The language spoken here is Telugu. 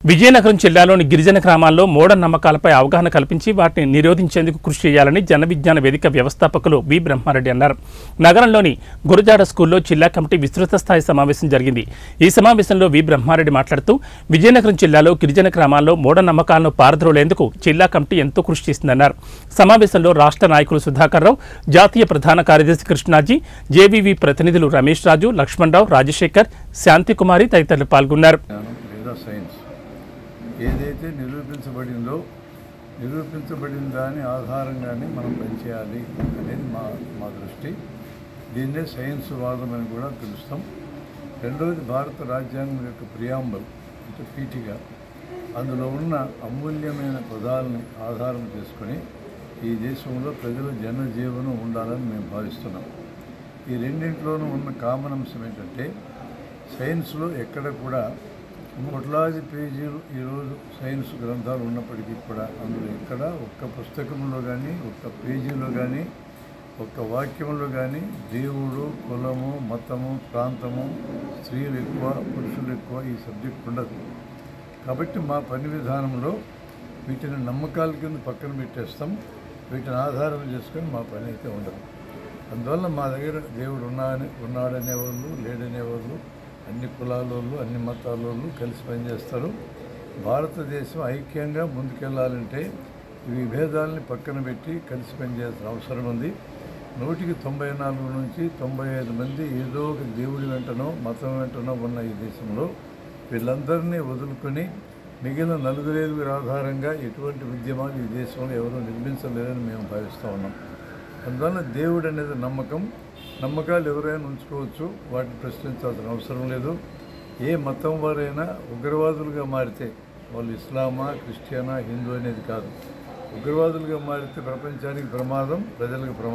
విజయనగరం జిల్లాలోని గిరిజన గ్రామాల్లో మూఢనమ్మకాలపై అవగాహన కల్పించి వాటిని నిరోధించేందుకు కృషి చేయాలని జన విజ్ఞాన వేదిక వ్యవస్థాపకులు వి బ్రహ్మారెడ్డి అన్నారు. నగరంలోని గురజాడ స్కూల్లో జిల్లా కమిటీ విస్తృత స్థాయి సమావేశం జరిగింది. ఈ సమావేశంలో వి బ్రహ్మారెడ్డి మాట్లాడుతూ విజయనగరం జిల్లాలో గిరిజన గ్రామాల్లో మూఢనమ్మకాలను పారద్రోలేందుకు జిల్లా కమిటీ ఎంతో కృషి చేసిందన్నారు. సమావేశంలో రాష్ట్ర నాయకులు సుధాకర్ రావు, జాతీయ ప్రధాన కార్యదర్శి కృష్ణాజీ, జేవీవీ ప్రతినిధులు రమేష్ రాజు, లక్ష్మణరావు, రాజశేఖర్, శాంతికుమారి తదితరులు పాల్గొన్నారు. ఏదైతే నిరూపించబడిన దాని ఆధారంగానే మనం పనిచేయాలి అనేది మా దృష్టి. దీన్నే సైన్స్ వాదం అని కూడా పిలుస్తాం. రెండవది భారత రాజ్యాంగం యొక్క ప్రియాంబల్ అంటే పీఠిక, అందులో ఉన్న అమూల్యమైన పదాలని ఆధారం చేసుకొని ఈ దేశంలో ప్రజల జనజీవనం ఉండాలని మేము భావిస్తున్నాం. ఈ రెండింటిలోనూ ఉన్న కామన్ అంశం ఏంటంటే సైన్స్లో ఎక్కడ కూడా కోట్లాది పేజీలు ఈరోజు సైన్స్ గ్రంథాలు ఉన్నప్పటికీ కూడా అందులో ఎక్కడ ఒక్క పుస్తకంలో కానీ ఒక్క పేజీలో కానీ ఒక్క వాక్యంలో కానీ దేవుడు, కులము, మతము, ప్రాంతము, స్త్రీలు ఎక్కువ, పురుషులు ఎక్కువ ఈ సబ్జెక్ట్ ఉండదు. కాబట్టి మా పని విధానంలో వీటిని నమ్మకాల కింద పక్కన పెట్టేస్తాం. వీటిని ఆధారం చేసుకొని మా పని అయితే ఉండదు. అందువల్ల మా దగ్గర దేవుడు ఉన్నాడనేవాళ్ళు, లేడనేవాళ్ళు, అన్ని కులాల వాళ్ళు, అన్ని మతాల వాళ్ళు కలిసి పనిచేస్తారు. భారతదేశం ఐక్యంగా ముందుకెళ్ళాలంటే ఈ విభేదాలని పక్కన పెట్టి కలిసి పనిచేయాల్సిన అవసరం ఉంది. 194 నుంచి 95 మంది ఏదో ఒక దేవుడి వెంటనో మతం వెంటనో ఉన్న ఈ దేశంలో వీళ్ళందరినీ వదులుకొని మిగిలిన 4 ఆధారంగా ఎటువంటి ఉద్యమాలు ఈ దేశంలో ఎవరూ నిర్మించలేరని మేము భావిస్తూ ఉన్నాం. అందువల్ల దేవుడు అనేది నమ్మకాలు ఎవరైనా ఉంచుకోవచ్చు, వాటిని ప్రశ్నించాల్సిన అవసరం లేదు. ఏ మతం వారైనా ఉగ్రవాదులుగా మారితే వాళ్ళు ఇస్లామా, క్రిస్టియనా, హిందూ అనేది కాదు. ఉగ్రవాదులుగా మారితే ప్రపంచానికి ప్రమాదం, ప్రజలకు ప్రమాదం.